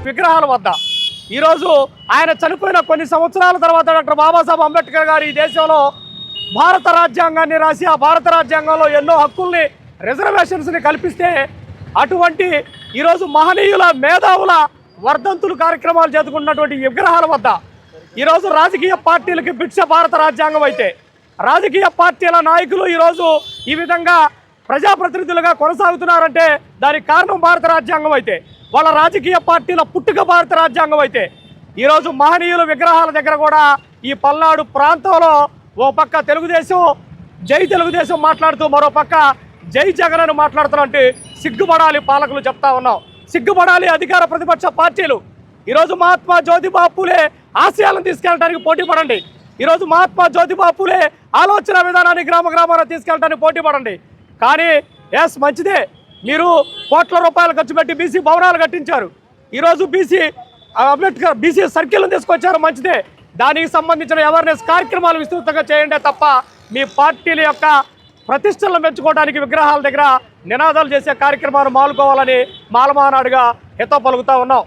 విగ్రహాల వద్ద ఈరోజు ఆయన చనిపోయిన కొన్ని సంవత్సరాల తర్వాత డాక్టర్ బాబాసాహెబ్ అంబేద్కర్ గారు ఈ దేశంలో భారత రాజ్యాంగాన్ని రాసి ఆ భారత రాజ్యాంగంలో ఎన్నో హక్కుల్ని రిజర్వేషన్స్ని కల్పిస్తే అటువంటి ఈరోజు మహనీయుల మేధావుల వర్ధంతులు కార్యక్రమాలు జరుపుకున్నటువంటి విగ్రహాల వద్ద ఈరోజు రాజకీయ పార్టీలకి భిక్ష భారత రాజ్యాంగం అయితే రాజకీయ పార్టీల నాయకులు ఈరోజు ఈ విధంగా ప్రజాప్రతినిధులుగా కొనసాగుతున్నారంటే దానికి కారణం భారత రాజ్యాంగం అయితే వాళ్ళ రాజకీయ పార్టీల పుట్టుక భారత రాజ్యాంగం అయితే ఈరోజు మహనీయుల విగ్రహాల దగ్గర కూడా ఈ పల్నాడు ప్రాంతంలో ఓ పక్క తెలుగుదేశం జై తెలుగుదేశం మాట్లాడుతూ మరో పక్క జై జగన్ అని మాట్లాడుతున్నట్టు సిగ్గుపడాలి పాలకులు చెప్తా ఉన్నాం. సిగ్గుపడాలి అధికార ప్రతిపక్ష పార్టీలు. ఈరోజు మహాత్మా జ్యోతిబా ఫూలే ఆశయాలను తీసుకెళ్ళడానికి పోటీ పడండి. ఈరోజు మహాత్మా జ్యోతిబా ఫూలే ఆలోచన విధానాన్ని గ్రామ గ్రామాల్లో తీసుకెళ్ళడానికి పోటీ పడండి. కానీ ఎస్ మంచిదే, మీరు కోట్ల రూపాయలు ఖర్చు పెట్టి బీసీ భవనాలు కట్టించారు. ఈరోజు అంబేద్కర్ బీసీ సర్కిల్ని తీసుకొచ్చారు, మంచిదే. దానికి సంబంధించిన అవేర్నెస్ కార్యక్రమాలు విస్తృతంగా చేయండి తప్ప మీ పార్టీల యొక్క ప్రతిష్టలను పెంచుకోవడానికి విగ్రహాల దగ్గర నినాదాలు చేసే కార్యక్రమాలు మానుకోవాలని మాలమానాడుగా హితవు పలుకుతా ఉన్నాం.